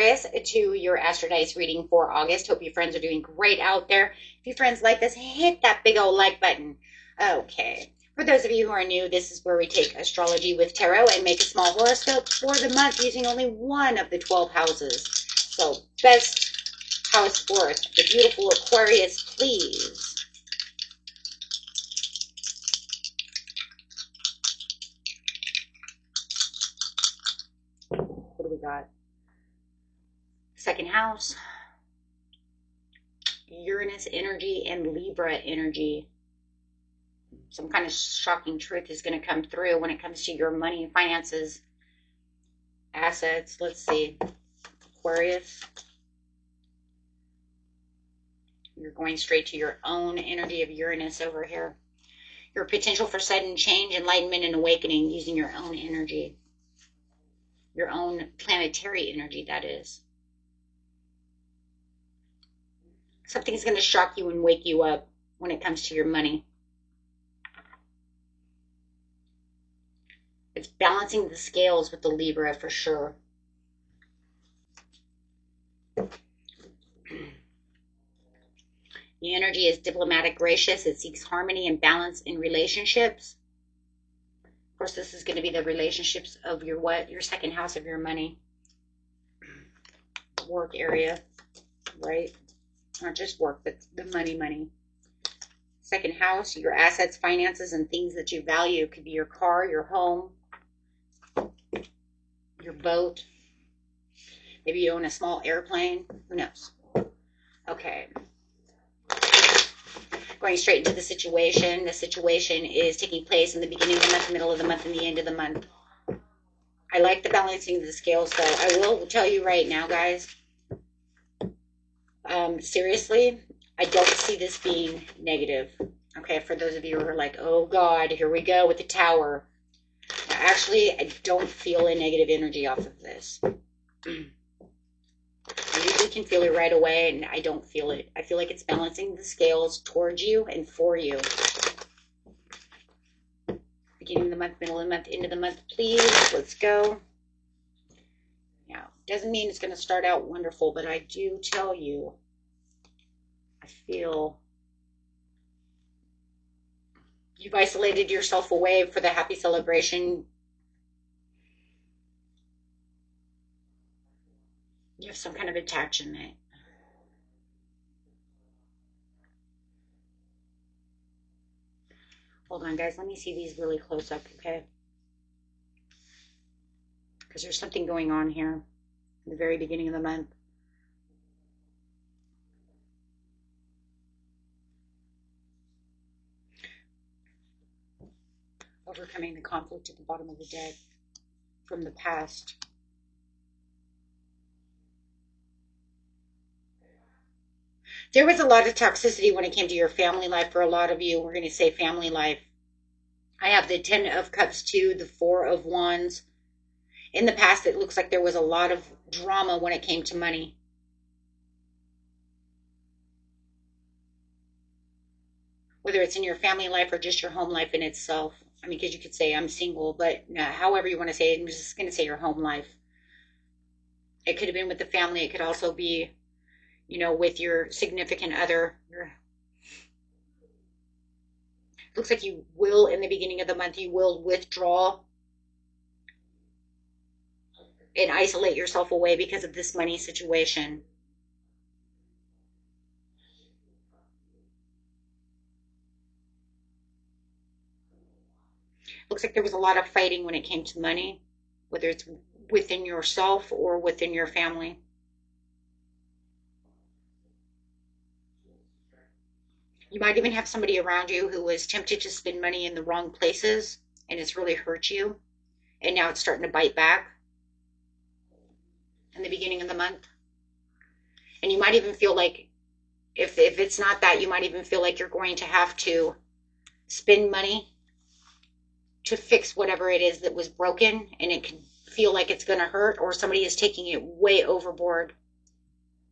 Aquarius, to your Astro Dice reading for August. Hope you friends are doing great out there. If you friends like this, hit that big old like button. Okay. For those of you who are new, this is where we take astrology with tarot and make a small horoscope for the month using only one of the 12 houses. So, best house fourth, the beautiful Aquarius, please. What do we got? Second house, Uranus energy and Libra energy. Some kind of shocking truth is going to come through when it comes to your money, finances, assets. Let's see. Aquarius. You're going straight to your own energy of Uranus over here. Your potential for sudden change, enlightenment, and awakening using your own energy. Your own planetary energy, that is. Something's going to shock you and wake you up when it comes to your money. It's balancing the scales with the Libra for sure. The energy is diplomatic, gracious. It seeks harmony and balance in relationships. Of course, this is going to be the relationships of your what? Your second house of your money. Work area, right? Not just work, but the money. Second house, your assets, finances, and things that you value. It could be your car, your home, your boat. Maybe you own a small airplane. Who knows? Okay. Going straight into the situation. The situation is taking place in the beginning of the month, the middle of the month, and the end of the month. I like the balancing of the scales, though. I will tell you right now, guys. Seriously, I don't see this being negative. Okay, for those of you who are like, oh God, here we go with the tower. Actually, I don't feel a negative energy off of this. I usually can feel it right away, and I don't feel it. I feel like it's balancing the scales towards you and for you. Beginning of the month, middle of the month, end of the month, please. Let's go. Now, doesn't mean it's going to start out wonderful, but I do tell you, I feel you've isolated yourself away for the happy celebration. You have some kind of attachment. Hold on, guys. Let me see these really close up, okay? Because there's something going on here in the very beginning of the month. Overcoming the conflict at the bottom of the deck from the past. There was a lot of toxicity when it came to your family life for a lot of you. We're going to say family life. I have the 10 of Cups too, the 4 of Wands. In the past, it looks like there was a lot of drama when it came to money. Whether it's in your family life or just your home life in itself. I mean, because you could say I'm single, but however you want to say it, I'm just going to say your home life. It could have been with the family. It could also be, you know, with your significant other. Looks like you will, in the beginning of the month, you will withdraw and isolate yourself away because of this money situation. Looks like there was a lot of fighting when it came to money, whether it's within yourself or within your family. You might even have somebody around you who was tempted to spend money in the wrong places, and it's really hurt you, and now it's starting to bite back in the beginning of the month. And you might even feel like, if it's not that, you might even feel like you're going to have to spend money to fix whatever it is that was broken, and it can feel like it's going to hurt, or somebody is taking it way overboard.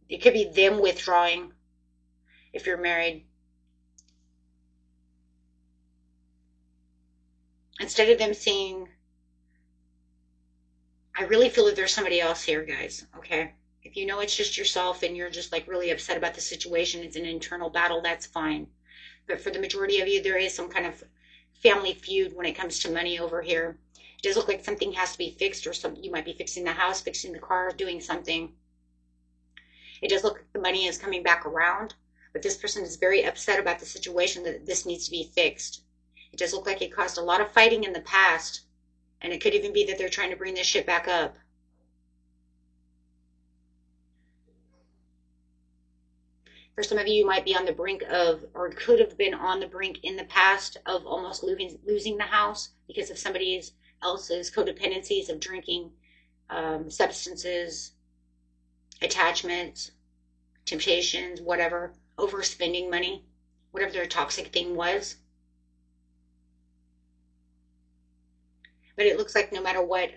It could be them withdrawing if you're married. Instead of them seeing, I really feel that there's somebody else here, guys, okay? If you know it's just yourself and you're just like really upset about the situation, it's an internal battle, that's fine. But for the majority of you, there is some kind of family feud when it comes to money over here. It does look like something has to be fixed, or some you might be fixing the house, fixing the car, doing something. It does look like the money is coming back around, but this person is very upset about the situation, that this needs to be fixed. It does look like it caused a lot of fighting in the past, and it could even be that they're trying to bring this shit back up. For some of you, you might be on the brink of, or could have been on the brink in the past of almost losing the house because of somebody else's codependencies of drinking, substances, attachments, temptations, whatever, overspending money, whatever their toxic thing was. But it looks like no matter what,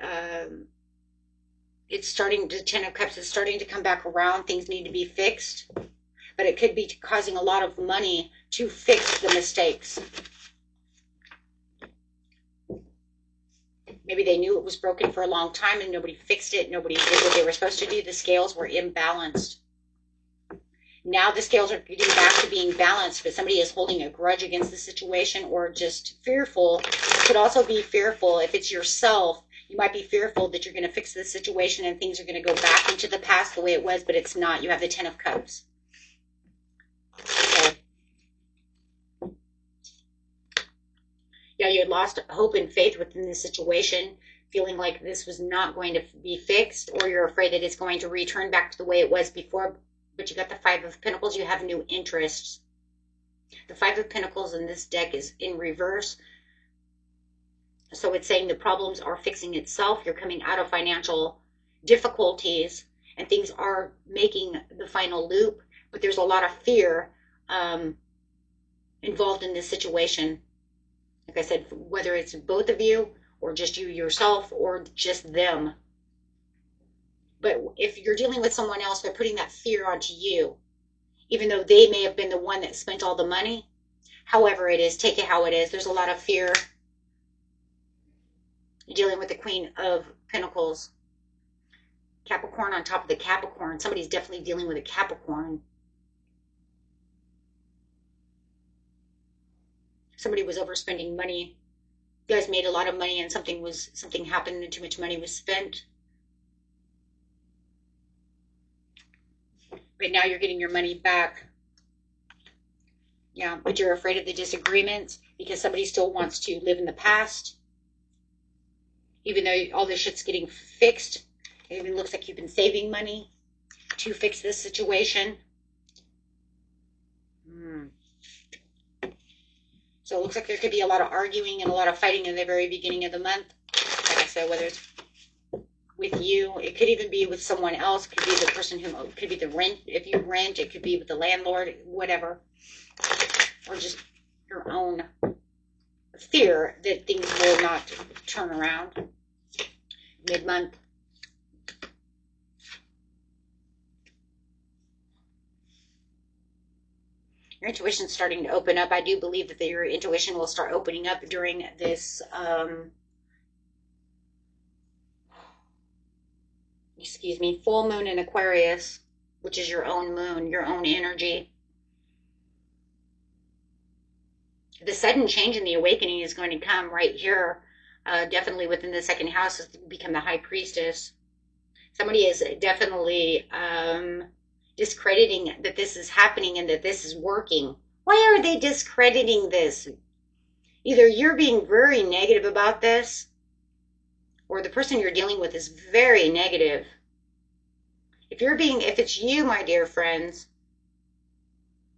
it's starting to, Ten of Cups is starting to come back around. Things need to be fixed, but it could be causing a lot of money to fix the mistakes. Maybe they knew it was broken for a long time and nobody fixed it. Nobody did what they were supposed to do. The scales were imbalanced. Now the scales are getting back to being balanced, but somebody is holding a grudge against the situation or just fearful. It could also be fearful. If it's yourself, you might be fearful that you're going to fix the situation and things are going to go back into the past the way it was, but it's not. You have the Ten of Cups. Okay. Yeah, you had lost hope and faith within this situation, feeling like this was not going to be fixed, or you're afraid that it's going to return back to the way it was before. But you got the Five of Pentacles, you have new interests. The Five of Pentacles in this deck is in reverse. So it's saying the problems are fixing itself. You're coming out of financial difficulties and things are making the final loop. But there's a lot of fear involved in this situation. Like I said, whether it's both of you or just you yourself or just them. But if you're dealing with someone else, they're putting that fear onto you, even though they may have been the one that spent all the money. However it is, take it how it is. There's a lot of fear. You're dealing with the Queen of Pentacles. Capricorn on top of the Capricorn. Somebody's definitely dealing with a Capricorn. Somebody was overspending money. You guys made a lot of money and something happened and too much money was spent. But now you're getting your money back. Yeah, but you're afraid of the disagreements because somebody still wants to live in the past. Even though all this shit's getting fixed, it even looks like you've been saving money to fix this situation. So it looks like there could be a lot of arguing and a lot of fighting in the very beginning of the month. Like I said, whether it's with you, it could even be with someone else. It could be the person who, could be the rent. If you rent, it could be with the landlord, whatever. Or just your own fear that things will not turn around mid-month. Your intuition's starting to open up. I do believe that your intuition will start opening up during this full moon in Aquarius, which is your own moon, your own energy. The sudden change in the awakening is going to come right here, definitely within the second house, to become the High Priestess. Somebody is definitely discrediting that this is happening and that this is working. Why are they discrediting this? Either you're being very negative about this, or the person you're dealing with is very negative. If it's you, my dear friends,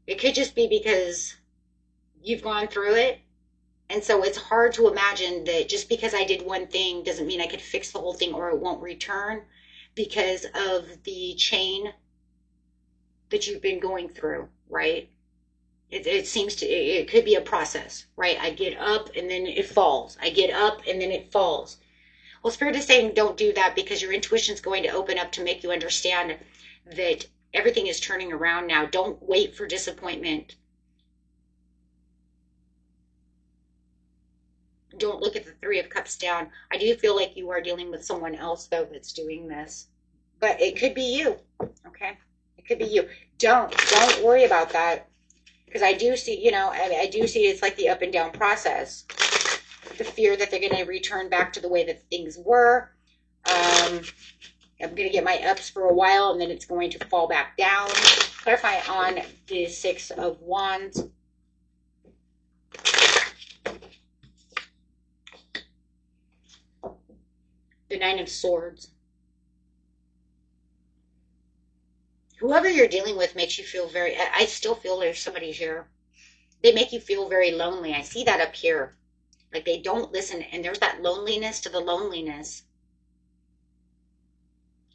it could just be because you've gone through it. And so it's hard to imagine that just because I did one thing doesn't mean I could fix the whole thing or it won't return because of the chain that you've been going through, right? It could be a process, right? I get up and then it falls. I get up and then it falls. Well, Spirit is saying don't do that because your intuition is going to open up to make you understand that everything is turning around now. Don't wait for disappointment. Don't look at the Three of Cups down. I do feel like you are dealing with someone else, though, that's doing this. But it could be you, okay? It could be you. Don't worry about that, because I do see, you know, I do see it's like the up and down process. The fear that they're going to return back to the way that things were. I'm going to get my ups for a while, and then it's going to fall back down. Clarify on the Six of Wands. The Nine of Swords. Whoever you're dealing with makes you feel very, I still feel there's somebody here. They make you feel very lonely. I see that up here. Like they don't listen, and there's that loneliness to the loneliness.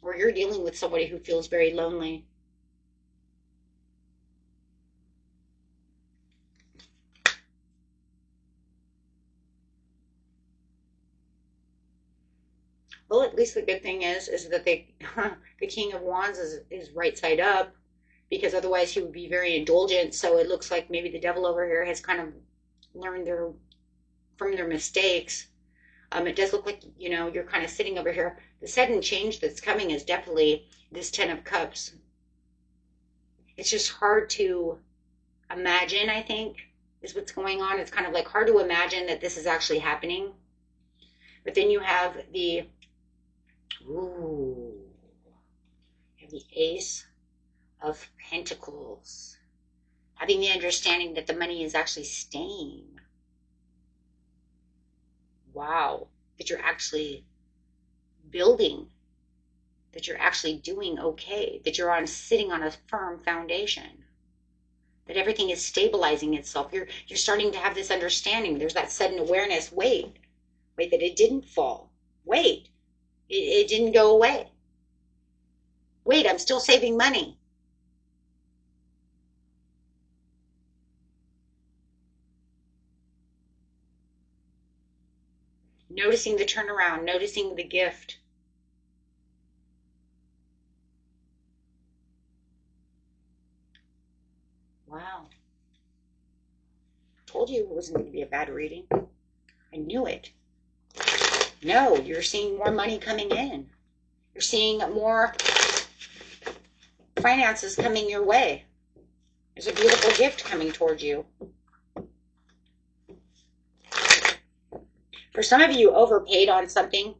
Or you're dealing with somebody who feels very lonely. Well, at least the good thing is that they, the King of Wands is right side up, because otherwise he would be very indulgent. So it looks like maybe the devil over here has kind of learned from their mistakes. It does look like, you know, you're kind of sitting over here. The sudden change that's coming is definitely this Ten of Cups. It's just hard to imagine, I think, is what's going on. It's kind of like hard to imagine that this is actually happening. But then you have the Ace of Pentacles. Having the understanding that the money is actually staying. Wow. That you're actually building. That you're actually doing okay. That you're sitting on a firm foundation. That everything is stabilizing itself. You're starting to have this understanding. There's that sudden awareness. Wait, that it didn't fall. Wait, it didn't go away. Wait, I'm still saving money. Noticing the turnaround, noticing the gift. Wow. Told you it wasn't going to be a bad reading. I knew it. No, you're seeing more money coming in. You're seeing more finances coming your way. There's a beautiful gift coming towards you. For some of you, overpaid on something,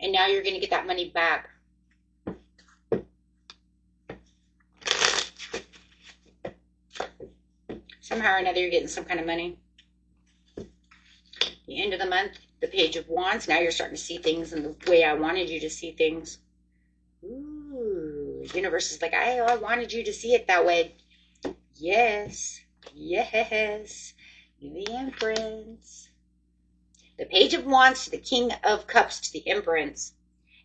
and now you're going to get that money back. Somehow or another, you're getting some kind of money. The end of the month, the Page of Wands. Now you're starting to see things in the way I wanted you to see things. Ooh, the universe is like, I wanted you to see it that way. Yes, yes. The Empress. The Page of Wands to the King of Cups to the Empress.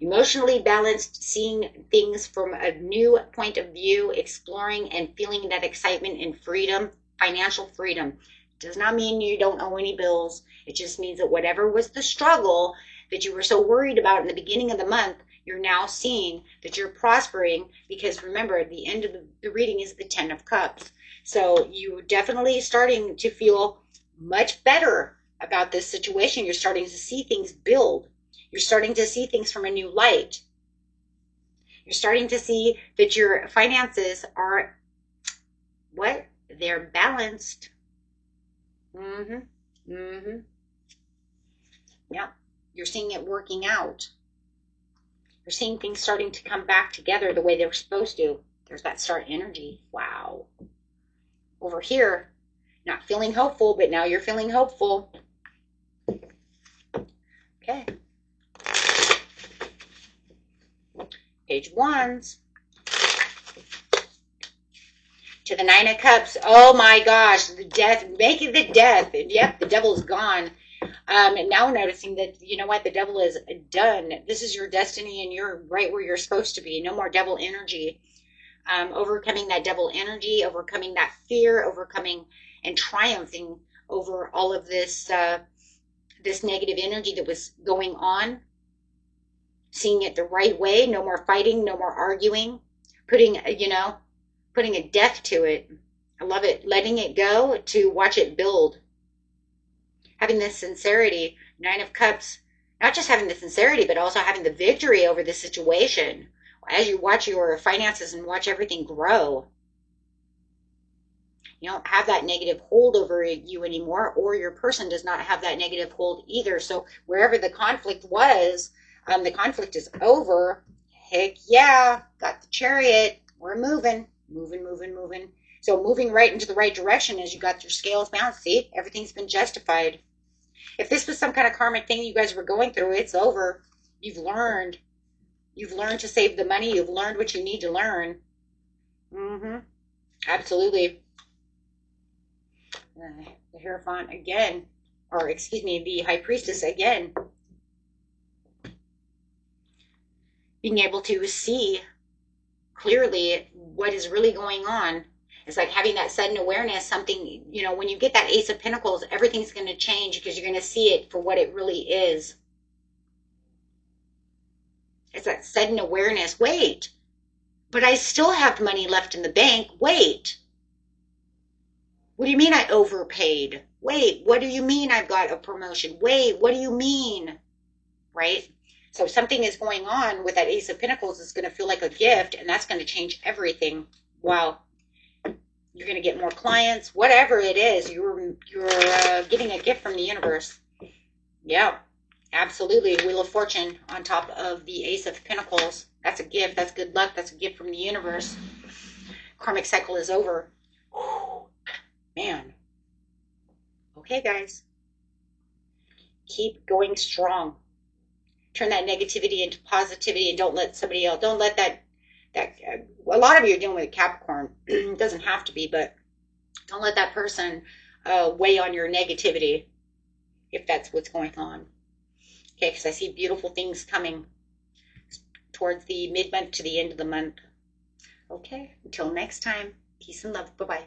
Emotionally balanced, seeing things from a new point of view, exploring and feeling that excitement and freedom, financial freedom. Does not mean you don't owe any bills. It just means that whatever was the struggle that you were so worried about in the beginning of the month, you're now seeing that you're prospering, because remember, at the end of the reading is the Ten of Cups. So you're definitely starting to feel much better about this situation. You're starting to see things build. You're starting to see things from a new light. You're starting to see that your finances are, what? They're balanced. Yeah, you're seeing it working out. You're seeing things starting to come back together the way they were supposed to. There's that star energy. Wow. Over here, not feeling hopeful, but now you're feeling hopeful. Okay. Page of Wands. To the Nine of Cups. Oh my gosh, the death, making the death. Yep, the devil's gone. And now noticing that, you know what, the devil is done. This is your destiny, and you're right where you're supposed to be. No more devil energy. Overcoming that devil energy, overcoming that fear, overcoming and triumphing over all of this this negative energy that was going on. Seeing it the right way. No more fighting, no more arguing. Putting a death to it. I love it. Letting it go to watch it build. Having this sincerity. Nine of Cups. Not just having the sincerity, but also having the victory over the situation as you watch your finances and watch everything grow. You don't have that negative hold over you anymore, or your person does not have that negative hold either. So wherever the conflict was, the conflict is over. Heck yeah, got the chariot. We're moving, moving, moving, moving. So moving right into the right direction as you got your scales balanced. See, everything's been justified. If this was some kind of karmic thing you guys were going through, it's over. You've learned. You've learned to save the money. You've learned what you need to learn. Mm-hmm. Absolutely. The Hierophant again, or excuse me, the High Priestess again. Being able to see clearly what is really going on. It's like having that sudden awareness, something, when you get that Ace of Pentacles, everything's going to change because you're going to see it for what it really is. It's that sudden awareness. Wait, but I still have money left in the bank. Wait. What do you mean I overpaid? Wait, what do you mean I've got a promotion? Wait, what do you mean? Right? So something is going on with that Ace of Pentacles. It's going to feel like a gift, and that's going to change everything. Wow. You're going to get more clients, whatever it is. You're getting a gift from the universe. Yeah, absolutely. Wheel of Fortune on top of the Ace of Pentacles. That's a gift. That's good luck. That's a gift from the universe. Karmic cycle is over. Whew, man. Okay, guys. Keep going strong. Turn that negativity into positivity, and don't let somebody else, don't let that a lot of you are dealing with a Capricorn. It doesn't have to be, but don't let that person weigh on your negativity if that's what's going on. Okay, because I see beautiful things coming towards the mid-month to the end of the month. Okay, until next time, peace and love. Bye-bye.